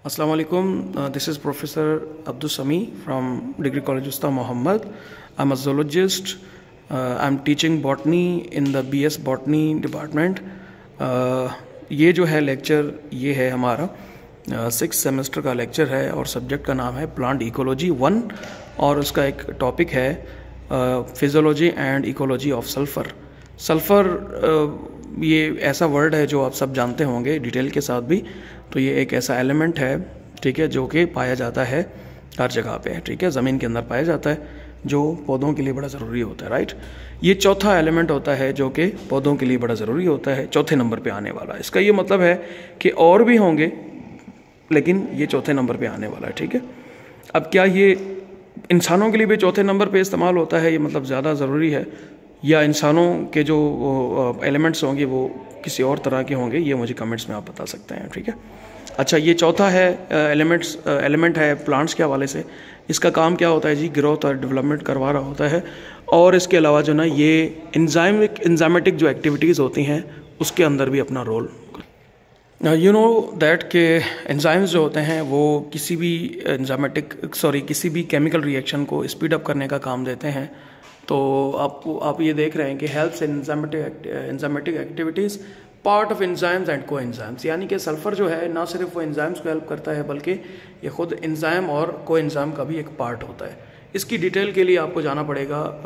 Assalamu alaikum. This is Professor Abdul Sami from Degree College Usta Muhammad. I'm a zoologist. I'm teaching botany in the BS Botany department. ये जो है lecture ये है हमारा 6th semester का lecture है और सब्जेक्ट का नाम है प्लांट इकोलॉजी 1 और उसका एक टॉपिक है physiology and ecology of sulphur. Sulphur ये ऐसा वर्ड है जो आप सब जानते होंगे डिटेल के साथ भी। तो ये एक ऐसा एलिमेंट है, ठीक है, जो कि पाया जाता है हर जगह पे, ठीक है, ज़मीन के अंदर पाया जाता है, जो पौधों के लिए बड़ा ज़रूरी होता है, राइट। ये चौथा एलिमेंट होता है जो कि पौधों के लिए बड़ा ज़रूरी होता है, चौथे नंबर पे आने वाला है। इसका ये मतलब है कि और भी होंगे लेकिन ये चौथे नंबर पे आने वाला है, ठीक है। अब क्या ये इंसानों के लिए भी चौथे नंबर पे इस्तेमाल होता है, ये मतलब ज़्यादा ज़रूरी है, या इंसानों के जो एलिमेंट्स होंगे वो किसी और तरह के होंगे, ये मुझे कमेंट्स में आप बता सकते हैं, ठीक है। अच्छा, ये चौथा है एलिमेंट है प्लांट्स के हवाले से। इसका काम क्या होता है जी? ग्रोथ और डेवलपमेंट करवा रहा होता है। और इसके अलावा जो ना ये इंजामेटिक जो एक्टिविटीज़ होती हैं उसके अंदर भी अपना रोल। यू नो दैट के एंजाइम्स जो होते हैं वो किसी भी केमिकल रिएक्शन को स्पीड अप करने का काम देते हैं। तो आप ये देख रहे हैं कि helps in enzymatic activities part of enzymes and को एंजाइम्स, यानी कि सल्फ़र जो है ना सिर्फ वो एंजाइम्स को हेल्प करता है बल्कि ये खुद एंजाइम और को एंजाइम का भी एक पार्ट होता है। इसकी डिटेल के लिए आपको जाना पड़ेगा,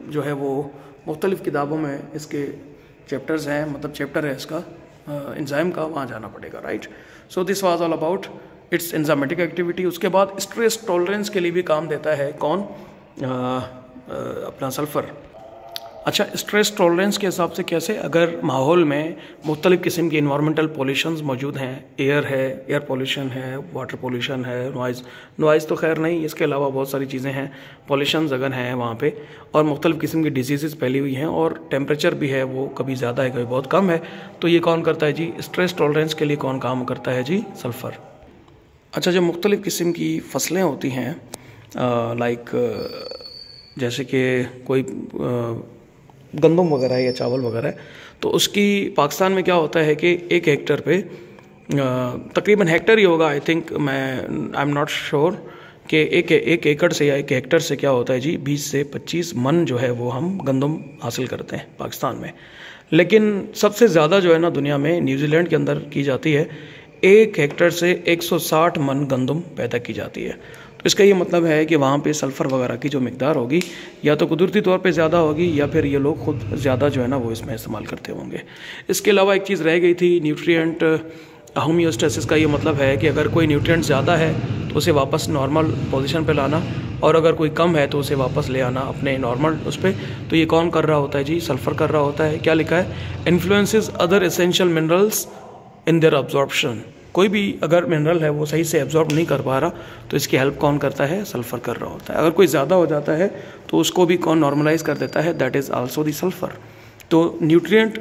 जो है वो मुख्तलिफ़ किताबों में इसके चैप्टर्स हैं, मतलब चैप्टर है इसका एंजाइम का, वहाँ जाना पड़ेगा, right. So this was all about it's enzymatic activity. उसके बाद स्ट्रेस टॉलरेंस के लिए भी काम देता है कौन? अपना सल्फ़र। अच्छा, स्ट्रेस टॉलरेंस के हिसाब से कैसे? अगर माहौल में मुख्तलिफ़ किस्म की इन्वायरमेंटल पोल्यूशंस मौजूद हैं, एयर पोल्यूशन है, वाटर पोल्यूशन है, नॉइज़ तो खैर नहीं, इसके अलावा बहुत सारी चीज़ें हैं, पोल्यूशंस अगर हैं वहाँ पे, और मुख्तलिफ़ किस्म की डिजीज़ फैली हुई हैं, और टेम्परेचर भी है वो कभी ज़्यादा है कभी बहुत कम है, तो ये कौन करता है जी? स्ट्रेस टॉलरेंस के लिए कौन काम करता है जी? सल्फ़र। अच्छा, जो मुख्तलिफ़ किस्म की फसलें होती हैं, जैसे कि कोई गंदम वगैरह है या चावल वगैरह है, तो उसकी पाकिस्तान में क्या होता है कि एक हेक्टर पे तकरीबन हेक्टर ही होगा, I think, I am not sure, कि एक एकड़ से या एक हेक्टर से क्या होता है जी 20 से 25 मन जो है वो हम गंदम हासिल करते हैं पाकिस्तान में। लेकिन सबसे ज़्यादा जो है ना दुनिया में न्यूजीलैंड के अंदर की जाती है, एक हेक्टर से 160 मन गंदम पैदा की जाती है। तो इसका ये मतलब है कि वहाँ पे सल्फ़र वगैरह की जो मिकदार होगी या तो कुदरती तौर पे ज़्यादा होगी या फिर ये लोग खुद ज़्यादा जो है ना वो इसमें इस्तेमाल करते होंगे। इसके अलावा एक चीज़ रह गई थी, न्यूट्रिएंट होमियोस्टेसिस का ये मतलब है कि अगर कोई न्यूट्रिएंट ज़्यादा है तो उसे वापस नॉर्मल पोजीशन पे लाना, और अगर कोई कम है तो उसे वापस ले आना अपने नॉर्मल उस पर। तो ये कौन कर रहा होता है जी? सल्फ़र कर रहा होता है। क्या लिखा है? Influences other essential minerals in their absorption. कोई भी अगर मिनरल है वो सही से एब्जॉर्ब नहीं कर पा रहा तो इसकी हेल्प कौन करता है? सल्फ़र कर रहा होता है। अगर कोई ज़्यादा हो जाता है तो उसको भी कौन नॉर्मलाइज कर देता है? That is also the sulphur. तो न्यूट्रिएंट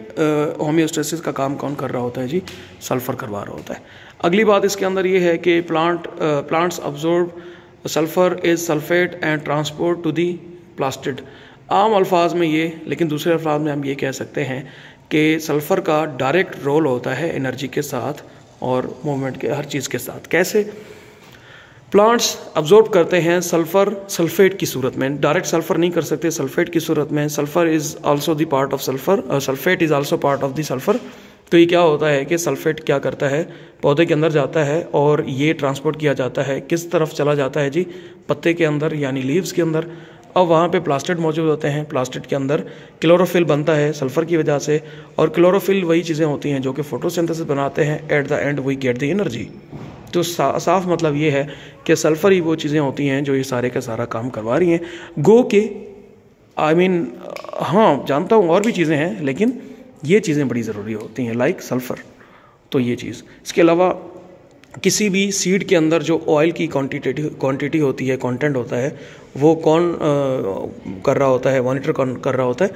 होमियोस्टेसिस का काम कौन कर रहा होता है जी? सल्फ़र करवा रहा होता है। अगली बात इसके अंदर ये है कि plants absorb sulphur is sulphate and transport to the plastid. आम अल्फाज में ये, लेकिन दूसरे अल्फाज में हम ये कह सकते हैं कि सल्फ़र का डायरेक्ट रोल होता है एनर्जी के साथ और मूवमेंट के हर चीज़ के साथ। कैसे? प्लांट्स अब्जॉर्ब करते हैं सल्फ़र सल्फेट की सूरत में, डायरेक्ट सल्फ़र नहीं कर सकते, सल्फेट की सूरत में। Sulphur is also the part of sulphur, sulphate is also part of the sulphur. तो ये क्या होता है कि सल्फेट क्या करता है? पौधे के अंदर जाता है और ये ट्रांसपोर्ट किया जाता है, किस तरफ चला जाता है जी? पत्ते के अंदर, यानी लीव्स के अंदर। अब वहाँ पे प्लास्टिड मौजूद होते हैं, प्लास्टिड के अंदर क्लोरोफिल बनता है सल्फ़र की वजह से, और क्लोरोफिल वही चीज़ें होती हैं जो कि फोटोसिंथेसिस बनाते हैं। At the end we get the energy. तो साफ मतलब ये है कि सल्फ़र ही वो चीज़ें होती हैं जो ये सारे का सारा काम करवा रही हैं। गो के हाँ, जानता हूँ और भी चीज़ें हैं, लेकिन ये चीज़ें बड़ी ज़रूरी होती हैं, लाइक सल्फ़र। तो ये चीज़, इसके अलावा किसी भी सीड के अंदर जो ऑयल की क्वांटिटी होती है, कंटेंट होता है, वो कौन कर रहा होता है? मॉनिटर कौन कर रहा होता है?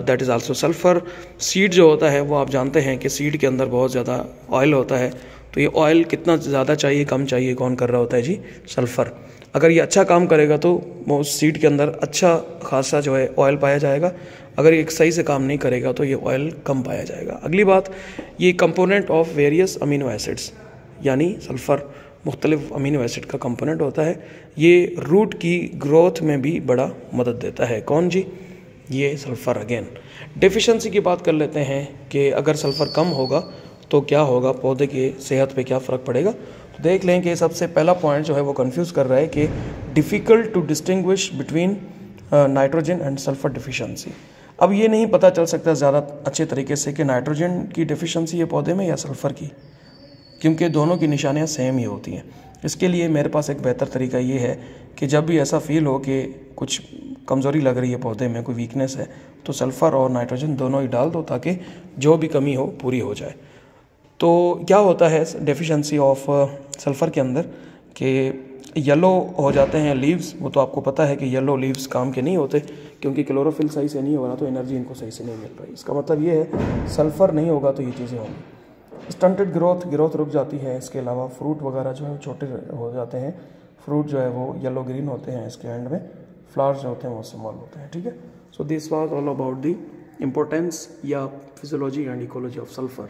That is also sulphur. Seed जो होता है वो आप जानते हैं कि सीड के अंदर बहुत ज़्यादा ऑयल होता है, तो ये ऑयल कितना ज़्यादा चाहिए कम चाहिए कौन कर रहा होता है जी? सल्फ़र। अगर ये अच्छा काम करेगा तो वो सीड के अंदर अच्छा खासा जो है ऑयल पाया जाएगा, अगर ये सही से काम नहीं करेगा तो ये ऑयल कम पाया जाएगा। अगली बात, ये component of various amino acids, यानी सल्फ़र मुख्तलिफ अमीनो एसिड का कंपोनेंट होता है। ये रूट की ग्रोथ में भी बड़ा मदद देता है। कौन जी? ये सल्फ़र अगेन। डेफिशिएंसी की बात कर लेते हैं कि अगर सल्फ़र कम होगा तो क्या होगा, पौधे की सेहत पे क्या फ़र्क पड़ेगा। तो देख लें कि सबसे पहला पॉइंट जो है वो कंफ्यूज कर रहा है कि difficult to distinguish between nitrogen and sulphur deficiency. अब ये नहीं पता चल सकता ज़्यादा अच्छे तरीके से कि नाइट्रोजन की डिफिशिएंसी है पौधे में या सल्फ़र की, क्योंकि दोनों की निशानियाँ सेम ही होती हैं। इसके लिए मेरे पास एक बेहतर तरीका ये है कि जब भी ऐसा फील हो कि कुछ कमज़ोरी लग रही है पौधे में, कोई वीकनेस है, तो सल्फ़र और नाइट्रोजन दोनों ही डाल दो ताकि जो भी कमी हो पूरी हो जाए। तो क्या होता है डेफिशिएंसी ऑफ सल्फ़र के अंदर कि येलो हो जाते हैं लीव्स। वो तो आपको पता है कि येलो लीव्स काम के नहीं होते, क्योंकि क्लोरोफिल सही से नहीं हो रहा तो एनर्जी इनको सही से नहीं मिल रही। इसका मतलब ये है सल्फ़र नहीं होगा तो ये चीज़ें होंगी। स्टंटेड ग्रोथ रुक जाती है। इसके अलावा फ्रूट वगैरह जो है छोटे हो जाते हैं। फ्रूट जो है वो येलो ग्रीन होते हैं, इसके एंड में फ्लावर्स जो होते हैं वो स्मॉल होते हैं। ठीक है। So this was all about the importance या physiology and ecology of sulphur.